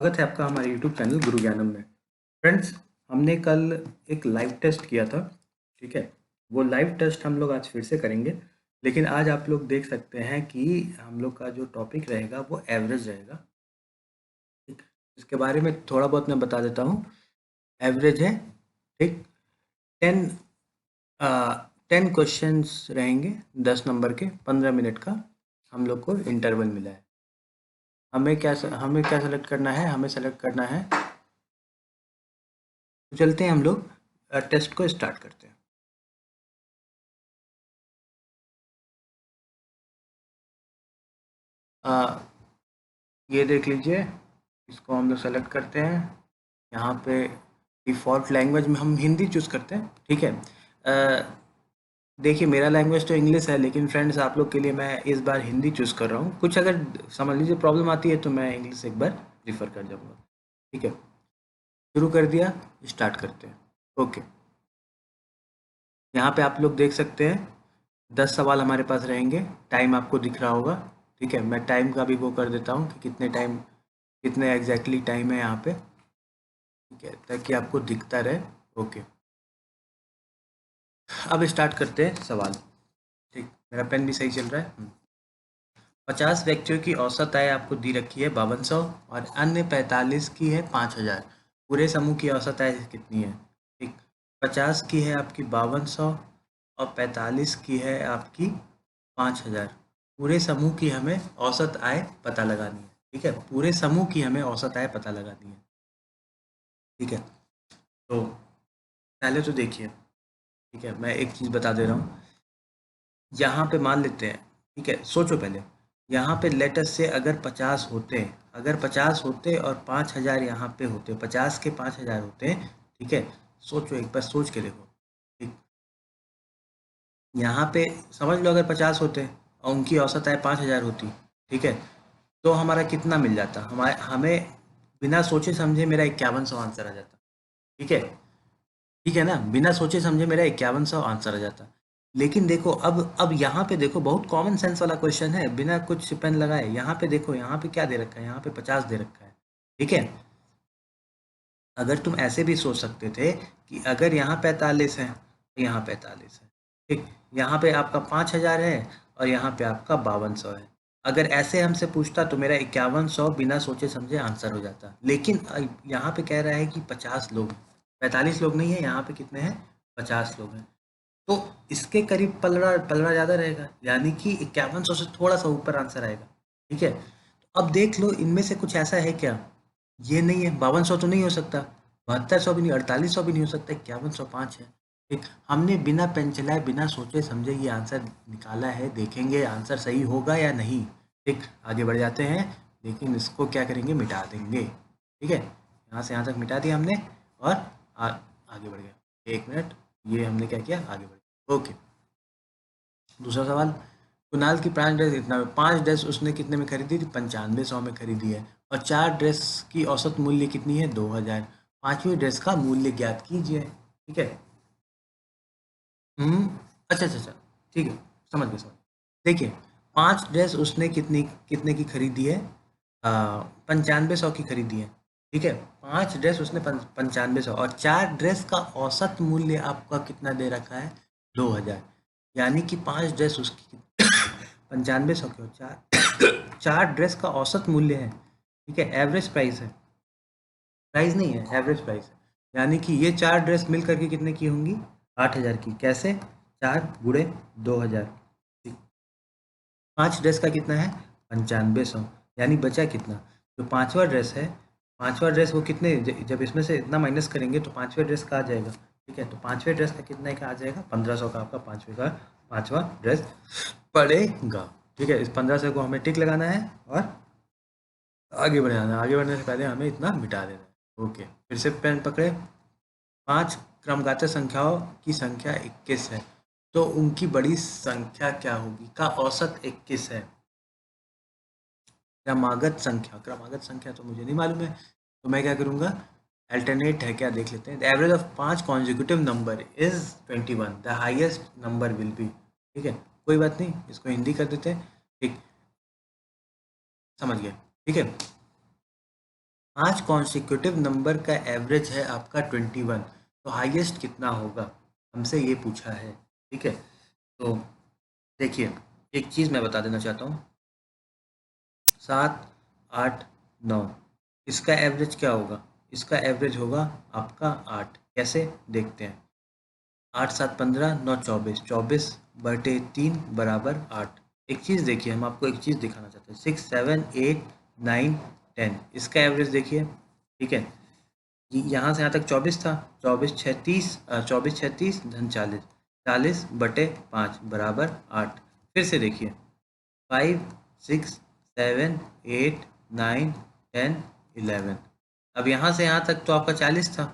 स्वागत है आपका हमारे YouTube चैनल गुरु ज्ञानम में। फ्रेंड्स, हमने कल एक लाइव टेस्ट किया था। ठीक है, वो लाइव टेस्ट हम लोग आज फिर से करेंगे। लेकिन आज आप लोग देख सकते हैं कि हम लोग का जो टॉपिक रहेगा वो एवरेज रहेगा। ठीक, इसके बारे में थोड़ा बहुत मैं बता देता हूँ। एवरेज है, ठीक। 10 10 क्वेश्चंस रहेंगे, 10 नंबर के, 15 मिनट का हम लोग को इंटरवल मिला है। हमें क्या सेलेक्ट करना है? हमें सेलेक्ट करना है। तो चलते हैं, हम लोग टेस्ट को स्टार्ट करते हैं। ये देख लीजिए, इसको हम लोग सेलेक्ट करते हैं। यहाँ पे डिफ़ॉल्ट लैंग्वेज में हम हिंदी चूज़ करते हैं। ठीक है। देखिए, मेरा लैंग्वेज तो इंग्लिश है, लेकिन फ्रेंड्स आप लोग के लिए मैं इस बार हिंदी चूज़ कर रहा हूँ। कुछ अगर समझ लीजिए प्रॉब्लम आती है तो मैं इंग्लिश एक बार रिफ़र कर जाऊँगा। ठीक है, शुरू कर दिया, स्टार्ट करते हैं। ओके, यहाँ पे आप लोग देख सकते हैं 10 सवाल हमारे पास रहेंगे। टाइम आपको दिख रहा होगा। ठीक है, मैं टाइम का भी वो कर देता हूँ कि कितने एग्जैक्टली टाइम है यहाँ पे। ठीक है, ताकि आपको दिखता रहे। ओके, अब स्टार्ट करते हैं सवाल। ठीक, मेरा पेन भी सही चल रहा है। 50 व्यक्तियों की औसत आय आपको दी रखी है 5200 और अन्य 45 की है 5000। पूरे समूह की औसत आय कितनी है? ठीक, 50 की है आपकी 5200 और 45 की है आपकी 5000। पूरे समूह की हमें औसत आय पता लगानी है। ठीक है, पूरे समूह की हमें औसत आय पता लगानी है। ठीक है, तो पहले तो देखिए, ठीक है, मैं एक चीज़ बता दे रहा हूँ। यहाँ पे मान लेते हैं, ठीक है, सोचो पहले। यहाँ पे लेटस से अगर 50 होते और 5000 यहाँ पे होते, 50 के 5000 होते। ठीक है, सोचो, एक बार सोच के देखो। ठीक, यहाँ पे समझ लो अगर 50 होते और उनकी औसत आय 5000 होती। ठीक है, तो हमारा कितना मिल जाता? हमारे हमें बिना सोचे समझे मेरा 5100 आंसर आ जाता। ठीक है, ठीक है ना, बिना सोचे समझे मेरा 5100 आंसर आ जाता। लेकिन देखो, अब यहाँ पे देखो, बहुत कॉमन सेंस वाला क्वेश्चन है, बिना कुछ पेन लगाए। यहाँ पे देखो, यहाँ पे क्या दे रखा है? यहाँ पे 50 दे रखा है। ठीक है, अगर तुम ऐसे भी सोच सकते थे कि अगर यहाँ 45 है तो यहाँ 45 है। ठीक, यहाँ पे आपका 5000 है और यहाँ पे आपका 5200 है। अगर ऐसे हमसे पूछता तो मेरा 5100 बिना सोचे समझे आंसर हो जाता। लेकिन यहाँ पे कह रहा है कि 50 लोग, 45 लोग नहीं है, यहाँ पे कितने हैं? 50 लोग हैं। तो इसके करीब पलड़ा पलड़ा ज़्यादा रहेगा, यानी कि 5100 से थोड़ा सा ऊपर आंसर आएगा। ठीक है, तो अब देख लो, इनमें से कुछ ऐसा है क्या? ये नहीं है, 5200 तो नहीं हो सकता, 7200 भी नहीं, 4800 भी नहीं हो सकता, 5105 है। ठीक, हमने बिना पेन चलाए, बिना सोचे समझे ये आंसर निकाला है। देखेंगे आंसर सही होगा या नहीं। ठीक, आगे बढ़ जाते हैं, लेकिन इसको क्या करेंगे? मिटा देंगे। ठीक है, यहाँ से यहाँ तक मिटा दिया हमने और आगे बढ़ गया। एक मिनट, ये हमने क्या किया? आगे बढ़ गया। ओके, दूसरा सवाल। कुणाल की 5 ड्रेस कितना में? 5 ड्रेस उसने कितने में खरीदी थी? 9500 में खरीदी है। और 4 ड्रेस की औसत मूल्य कितनी है? 2000। पांचवी ड्रेस का मूल्य ज्ञात कीजिए। ठीक है। हम्म, अच्छा अच्छा अच्छा, ठीक है, समझ गए, समझ गए। देखिए, 5 ड्रेस उसने कितनी कितने की खरीदी है? 9500 की खरीदी है। ठीक है, 5 ड्रेस उसने 9500, और 4 ड्रेस का औसत मूल्य आपका कितना दे रखा है? 2000। यानी कि 5 ड्रेस उसकी 9500 की, और चार चार ड्रेस का औसत मूल्य है। ठीक है, एवरेज प्राइस है, प्राइस नहीं है, एवरेज प्राइस है। यानी कि ये 4 ड्रेस मिल करके कितने की होंगी? 8000 की। कैसे? 4 गुणे 2000। ठीक, 5 ड्रेस का कितना है? 9500। यानी बचा कितना? जो पांचवा ड्रेस है, पांचवा ड्रेस वो कितने, जब इसमें से इतना माइनस करेंगे तो पांचवें ड्रेस का आ जाएगा। ठीक है, तो पांचवें ड्रेस का कितने का आ जाएगा? 1500 का आपका पांचवें का पांचवा ड्रेस पड़ेगा। ठीक है, इस 1500 को हमें टिक लगाना है और आगे बढ़ जाना है। आगे बढ़ने से पहले हमें इतना मिटा देना है। ओके, फिर से पेन पकड़े। 5 क्रमघातीय संख्याओं की संख्या 21 है, तो उनकी बड़ी संख्या क्या होगी? का औसत 21 है। क्रमागत संख्या तो मुझे नहीं मालूम है, तो मैं क्या करूँगा? अल्टरनेट है क्या, देख लेते हैं। The average of 5 consecutive number is 21, the highest number will be. ठीक है, कोई बात नहीं, इसको हिंदी कर देते हैं। ठीक, समझ गए। ठीक है, 5 कॉन्सिक्यूटिव नंबर का एवरेज है आपका 21, तो हाईएस्ट कितना होगा, हमसे ये पूछा है। ठीक है, तो देखिए एक चीज़ मैं बता देना चाहता हूँ, 7, 8, 9, इसका एवरेज क्या होगा, इसका एवरेज होगा आपका 8। कैसे देखते हैं, 8 7 15 9 24, 24/3 बराबर 8। एक चीज़ देखिए, हम आपको एक चीज़ दिखाना चाहते हैं, 6 7 8 9 10, इसका एवरेज देखिए। ठीक है, यहाँ से यहाँ तक 24 था, 24 धन 40, 40/5 बराबर 8। फिर से देखिए, 5 6 7 8 9 10 11। अब यहाँ से यहाँ तक तो आपका 40 था।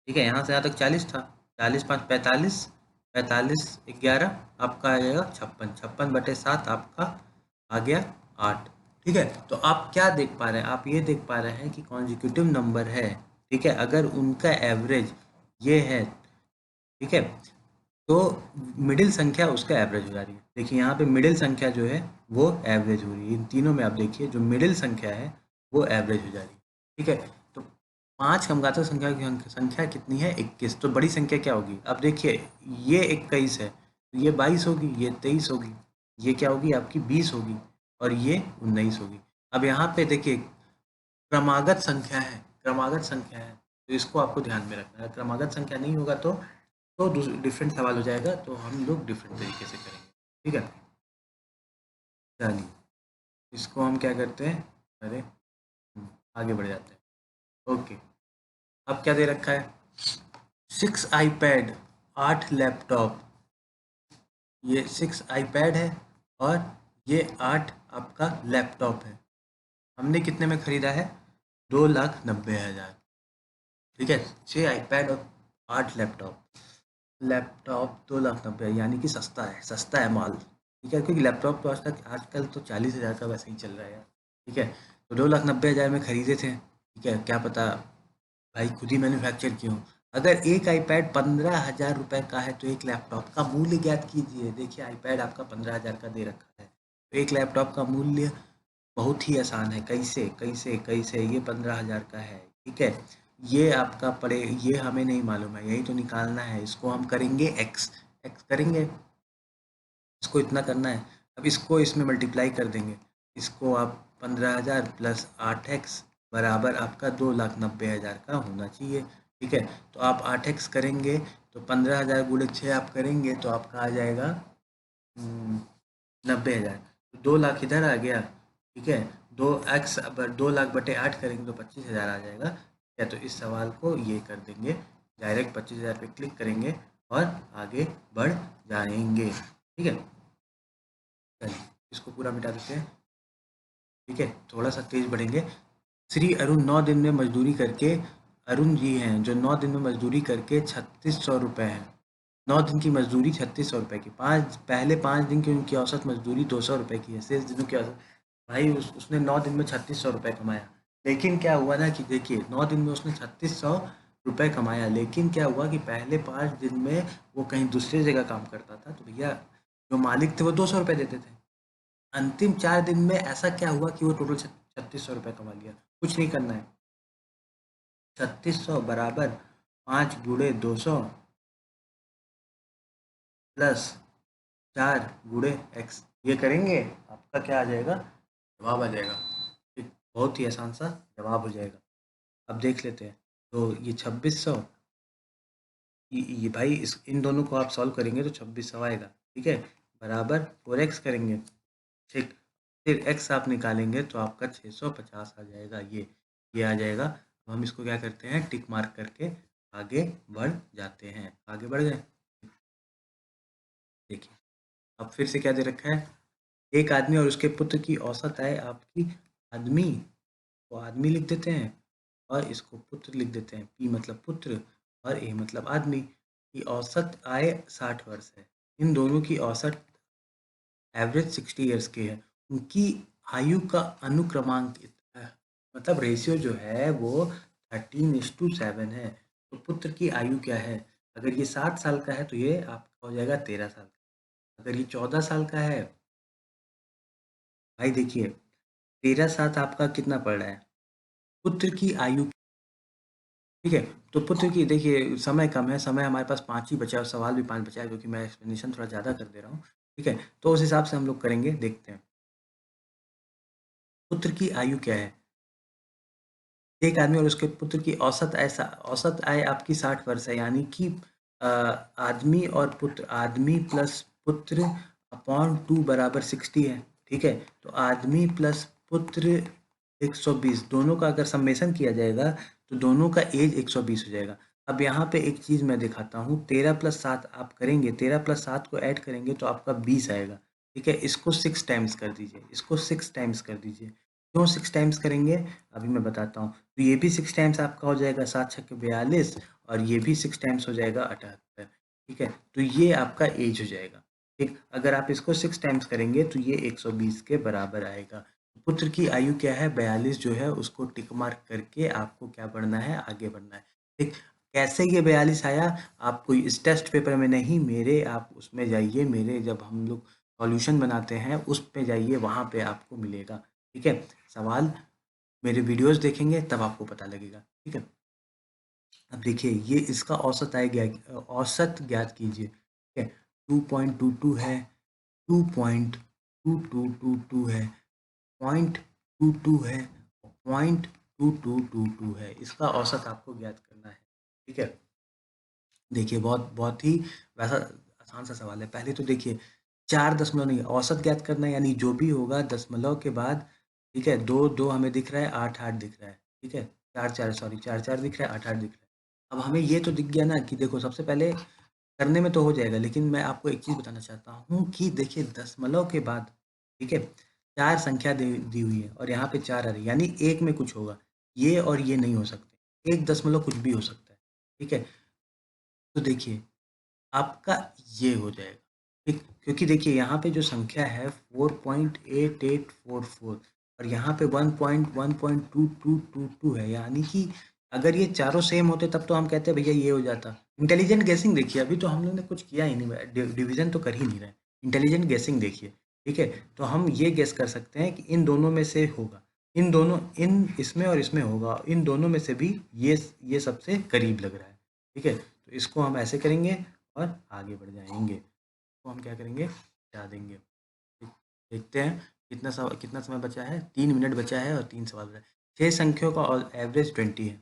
ठीक है, यहाँ से यहाँ तक 40 था, 40 5 45, 45 11 आपका आ जाएगा 56, 56/7 आपका आ गया 8। ठीक है, तो आप क्या देख पा रहे हैं, आप ये देख पा रहे हैं कि कॉन्जिक्यूटिव नंबर है। ठीक है, अगर उनका एवरेज ये है, ठीक है, तो मिडिल संख्या उसका एवरेज हो जा रही है। देखिए यहाँ पे मिडिल संख्या जो है वो एवरेज हो रही है, इन तीनों में आप देखिए जो मिडिल संख्या है वो एवरेज हो जा रही है। ठीक है, तो 5 समघातक संख्या की संख्या कितनी है, 21, तो बड़ी संख्या क्या होगी, अब देखिए ये 21 है, तो ये 22 होगी, ये 23 होगी, ये क्या होगी आपकी 20 होगी, और ये 19 होगी। अब यहाँ पे देखिए क्रमागत संख्या है, क्रमागत संख्या है, तो इसको आपको ध्यान में रखना है। क्रमागत संख्या नहीं होगा तो डिफरेंट सवाल हो जाएगा, तो हम लोग डिफरेंट तरीके से करेंगे। ठीक है, चलिए इसको हम क्या करते हैं, अरे आगे बढ़ जाते हैं। ओके, अब क्या दे रखा है, 6 आईपैड, 8 लैपटॉप, ये 6 आईपैड है और ये 8 आपका लैपटॉप है। हमने कितने में खरीदा है, 2,90,000। ठीक है, 6 आईपैड और 8 लैपटॉप, लैपटॉप 2,90,000 यानी कि सस्ता है, सस्ता है माल। ठीक है, क्योंकि लैपटॉप तो आज तक आजकल तो 40,000 का वैसे ही चल रहा है यार। ठीक है, तो 2,90,000 में खरीदे थे। ठीक है, क्या पता भाई खुद ही मैन्युफैक्चर किए हों। अगर एक आईपैड 15,000 रुपये का है तो एक लैपटॉप का मूल्य ज्ञात कीजिए। देखिए आईपैड आपका 15,000 का दे रखा है, तो एक लैपटॉप का मूल्य बहुत ही आसान है, कैसे कैसे कैसे, ये 15,000 का है। ठीक है, ये आपका पड़े, ये हमें नहीं मालूम है, यही तो निकालना है, इसको हम करेंगे एक्स, एक्स करेंगे, इसको इतना करना है। अब इसको इसमें मल्टीप्लाई कर देंगे, इसको आप 15,000 प्लस 8x बराबर आपका 2,90,000 का होना चाहिए। ठीक है, तो आप 8x करेंगे तो 15,000 गुणे 6 आप करेंगे तो आपका आ जाएगा 90,000, तो 2 लाख इधर आ गया। ठीक है, 2x, अब 2 लाख/8 करेंगे तो 25,000 आ जाएगा। ठीक है, तो इस सवाल को ये कर देंगे, डायरेक्ट 25,000 पे क्लिक करेंगे और आगे बढ़ जाएंगे। ठीक है, चलिए इसको पूरा मिटा देते हैं। ठीक है, थोड़ा सा तेज बढ़ेंगे। श्री अरुण 9 दिन में मजदूरी करके, अरुण जी हैं जो 9 दिन में मजदूरी करके 3600 रुपये है। 9 दिन की मजदूरी 3600 रुपये की, पहले 5 दिन की उनकी औसत मजदूरी 200 रुपये की है, शेष दिनों की औसत। भाई उसने 9 दिन में 3600 रुपये कमाया, लेकिन क्या हुआ ना कि देखिए 9 दिन में उसने 3600 रुपये कमाया, लेकिन क्या हुआ कि पहले 5 दिन में वो कहीं दूसरी जगह काम करता था, तो भैया जो मालिक थे वो 200 रुपये देते थे। अंतिम 4 दिन में ऐसा क्या हुआ कि वो टोटल 3600 रुपये कमा लिया। कुछ नहीं करना है, 3600 बराबर 5 × 200 प्लस 4 × x, ये करेंगे आपका क्या आ जाएगा, जवाब आ जाएगा। ठीक, बहुत ही आसान सा जवाब हो जाएगा। अब देख लेते हैं, तो ये 2600, ये भाई इन दोनों को आप सॉल्व करेंगे तो 2600 आएगा। ठीक है, बराबर 4x करेंगे। ठीक, फिर x आप निकालेंगे तो आपका 650 आ जाएगा, ये आ जाएगा। अब हम इसको क्या करते हैं, टिक मार्क करके आगे बढ़ जाते हैं। आगे बढ़ गए, देखिए अब फिर से क्या दे रखा है, एक आदमी और उसके पुत्र की औसत आय आपकी, आदमी को आदमी लिख देते हैं और इसको पुत्र लिख देते हैं, पी मतलब पुत्र और ए मतलब आदमी की औसत आय 60 वर्ष है। इन दोनों की औसत एवरेज 60 ईयर्स की है, उनकी आयु का अनुक्रमांक मतलब रेशियो जो है वो 13:7 है। तो पुत्र की आयु क्या है, अगर ये 7 साल का है तो ये आपका हो जाएगा 13 साल का। अगर ये 14 साल का है, भाई देखिए 13 7 आपका कितना पड़ रहा है, पुत्र की आयु, ठीक है। तो पुत्र की, देखिए समय कम है, समय हमारे पास 5 ही बचा है और सवाल भी 5 बचा है, क्योंकि मैं एक्सप्लेनेशन थोड़ा ज़्यादा कर दे रहा हूँ, ठीक है। तो उस हिसाब से हम लोग करेंगे, देखते हैं। पुत्र की आयु क्या है? एक आदमी और उसके पुत्र की औसत आय आपकी 60 वर्ष है, यानी कि आदमी और पुत्र, आदमी प्लस पुत्र अपॉन 2 बराबर 60 है, ठीक है। तो आदमी प्लस पुत्र 120, दोनों का अगर सम्मेशन किया जाएगा तो दोनों का एज 120 हो जाएगा। अब यहाँ पे एक चीज़ मैं दिखाता हूँ, 13 प्लस 7 आप करेंगे, 13 प्लस 7 को ऐड करेंगे तो आपका 20 आएगा, ठीक है। इसको 6 टाइम्स कर दीजिए, इसको 6 टाइम्स कर दीजिए। क्यों 6 टाइम्स करेंगे, अभी मैं बताता हूँ। तो ये भी 6 टाइम्स आपका हो जाएगा, 7 छक्के 42, और ये भी 6 टाइम्स हो जाएगा 78, ठीक है। तो ये आपका एज हो जाएगा, ठीक। अगर आप इसको 6 टाइम्स करेंगे तो ये 120 के बराबर आएगा। पुत्र की आयु क्या है, 42 जो है उसको टिक मार्क करके आपको क्या बढ़ना है, आगे बढ़ना है, ठीक। कैसे ये 42 आया, आपको इस टेस्ट पेपर में नहीं, मेरे आप उसमें जाइए, मेरे जब हम लोग सॉल्यूशन बनाते हैं उस पे जाइए, वहाँ पे आपको मिलेगा, ठीक है। सवाल मेरे वीडियोस देखेंगे तब आपको पता लगेगा, ठीक है। अब देखिए, ये इसका औसत आएगा, औसत ज्ञात कीजिए, ठीक है। 2.22 है, 2.2222 है, 0.22 है, 0.2222 है, इसका औसत आपको ज्ञात करना है, ठीक है। देखिए, बहुत बहुत ही वैसा आसान सा सवाल है। पहले तो देखिए, 4 दशमलव नहीं, औसत ज्ञात करना है, यानी जो भी होगा दशमलव के बाद, ठीक है। 2 2 हमें दिख रहा है, 8 8 दिख रहा है, ठीक है। 4 4 सॉरी 4 4 दिख रहा है, 8 8 दिख रहा है। अब हमें ये तो दिख गया ना कि देखो, सबसे पहले करने में तो हो जाएगा, लेकिन मैं आपको एक चीज़ बताना चाहता हूँ कि देखिए, दशमलव के बाद, ठीक है, 4 संख्या दी हुई है और यहाँ पे 4 आ रही है, यानी एक में कुछ होगा। ये और ये नहीं हो सकते, 1 दशमलव कुछ भी हो सकता है, ठीक है। तो देखिए, आपका ये हो जाएगा, ठीक। क्योंकि देखिए, यहाँ पे जो संख्या है 4.8844, और यहाँ पे 1.1.2222 है, यानी कि अगर ये चारों सेम होते तब तो हम कहते भैया ये हो जाता। इंटेलिजेंट गेसिंग देखिए, अभी तो हम लोग ने कुछ किया ही नहीं, डिवीजन तो कर ही नहीं रहे। इंटेलिजेंट गेसिंग देखिए, ठीक है। तो हम ये गेस कर सकते हैं कि इन दोनों में से होगा, इन दोनों, इन इसमें और इसमें होगा, इन दोनों में से भी ये सबसे करीब लग रहा है, ठीक है। तो इसको हम ऐसे करेंगे और आगे बढ़ जाएंगे। तो हम क्या करेंगे, हटा देंगे, ठीक। देखते हैं कितना समय बचा है, 3 मिनट बचा है और 3 सवाल बचा है। 6 संख्याओं का एवरेज 20 है,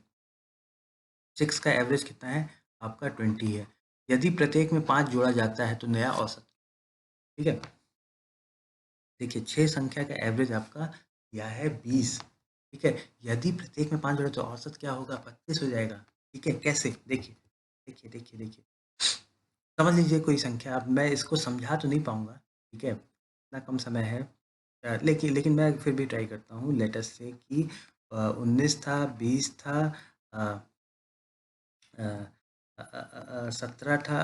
6 का एवरेज कितना है, आपका 20 है। यदि प्रत्येक में 5 जोड़ा जाता है तो नया औसत, ठीक है। देखिए, 6 संख्या का एवरेज आपका यह है 20, ठीक है। यदि प्रत्येक में 5 जोड़ा तो औसत क्या होगा, 25 हो जाएगा, ठीक है। कैसे, देखिए देखिए देखिए देखिए, समझ लीजिए कोई संख्या, अब मैं इसको समझा तो नहीं पाऊंगा, ठीक है, इतना कम समय है। लेकिन लेकिन मैं फिर भी ट्राई करता हूँ, लेटस से कि 19 था, 20 था, 17 था,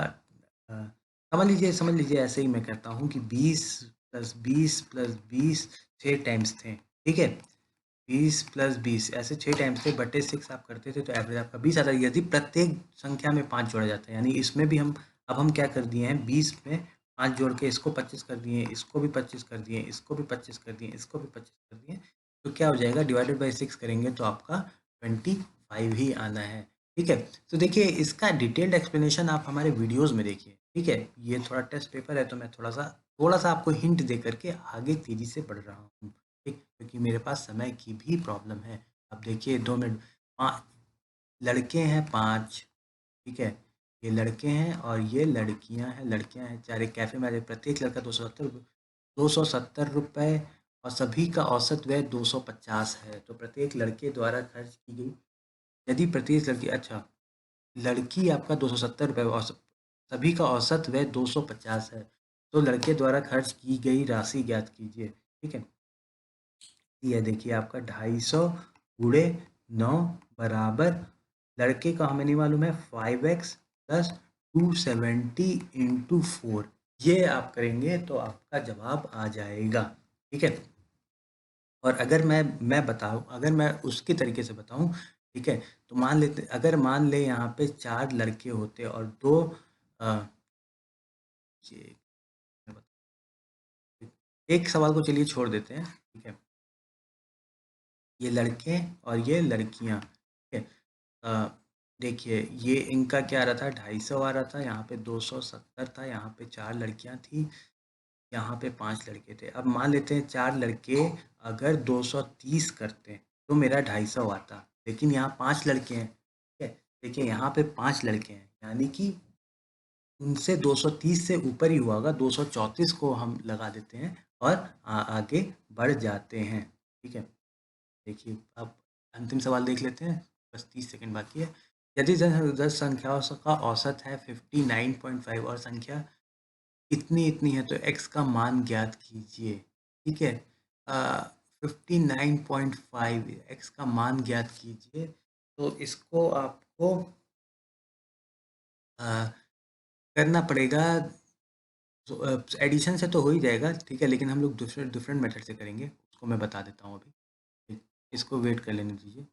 अ, समझ लीजिए ऐसे ही मैं कहता हूँ कि 20 + 20 + 20 6 टाइम्स थे, ठीक है। 20 + 20 ऐसे 6 टाइम्स थे, बटे 6 आप करते थे तो एवरेज आपका 20 आता है। यदि प्रत्येक संख्या में 5 जोड़ा जाता है, यानी इसमें भी हम, अब हम क्या कर दिए हैं, 20 में 5 जोड़ के इसको 25 कर दिए, इसको भी 25 कर दिए, इसको भी 25 कर दिए, इसको भी 25 कर दिए, तो क्या हो जाएगा, डिवाइडेड बाई 6 करेंगे तो आपका 25 ही आना है, ठीक है। तो देखिए, इसका डिटेल्ड एक्सप्लेनेशन आप हमारे वीडियोस में देखिए, ठीक है। ये थोड़ा टेस्ट पेपर है तो मैं थोड़ा सा आपको हिंट दे करके आगे तेजी से बढ़ रहा हूँ, ठीक, क्योंकि मेरे पास समय की भी प्रॉब्लम है। अब देखिए, 2 मिनट, पाँच लड़के हैं 5, ठीक है। ये लड़के हैं और ये लड़कियां हैं 4, एक कैफे में आ जाए, प्रत्येक लड़का 270 रुपये, और सभी का औसत व्यय 250 है, तो प्रत्येक लड़के द्वारा खर्च की गई, यदि प्रत्येक लड़की, अच्छा, लड़की आपका 270 रुपये और सभी का औसत व्यय 250 है, तो लड़के द्वारा खर्च की गई राशि ज्ञात कीजिए, ठीक है। ये देखिए, आपका 250 गुणे 9 बराबर, लड़के का हमें नहीं मालूम है, 5x प्लस 270 इंटू 4, ये आप करेंगे तो आपका जवाब आ जाएगा, ठीक है। और अगर मैं बताऊं, अगर मैं उसके तरीके से बताऊं, ठीक है, तो मान ले यहाँ पे 4 लड़के होते और 2, ये एक सवाल को चलिए छोड़ देते हैं, ठीक है। ये लड़के और ये लड़कियाँ, ठीक है। देखिए ये इनका क्या आ रहा था, 250 आ रहा था, यहाँ पे 270 था, यहाँ पे 4 लड़कियाँ थी, यहाँ पे 5 लड़के थे। अब मान लेते हैं 4 लड़के अगर 230 करते तो मेरा 250 आता, लेकिन यहाँ 5 लड़के हैं, ठीक है। देखिए यहाँ पे 5 लड़के हैं, यानी कि उनसे 230 से ऊपर ही हुआ होगा, 234 को हम लगा देते हैं और आगे बढ़ जाते हैं, ठीक है। देखिए अब अंतिम सवाल देख लेते हैं, बस 30 सेकंड बाकी है। यदि संख्याओं का औसत है 59.5 और संख्या इतनी इतनी है तो x का मान ज्ञात कीजिए, ठीक है। 59.5 x का मान ज्ञात कीजिए, तो इसको आपको अ, करना पड़ेगा। तो एडिशन से तो हो ही जाएगा, ठीक है, लेकिन हम लोग डिफरेंट डिफरेंट मेथड से करेंगे, उसको मैं बता देता हूँ अभी। ठीक, इसको वेट कर लेने दीजिए।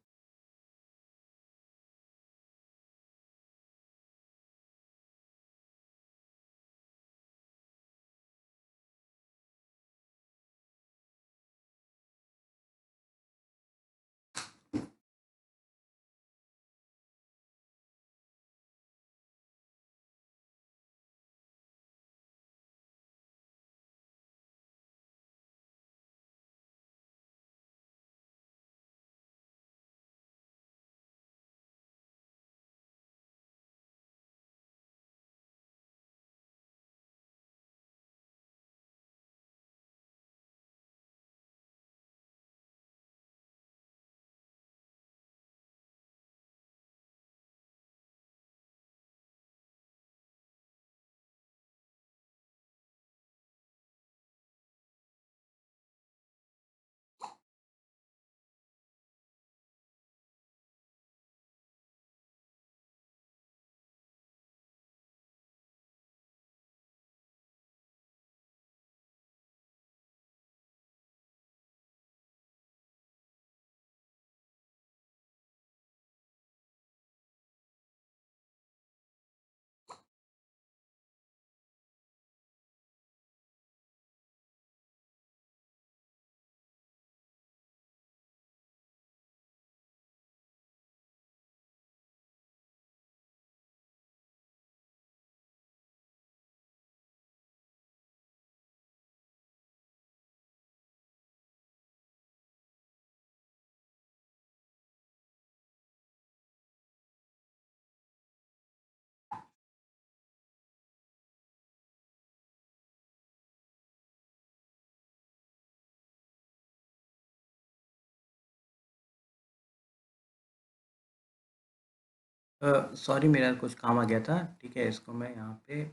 सॉरी, मेरा कुछ काम आ गया था, ठीक है, इसको मैं यहाँ पे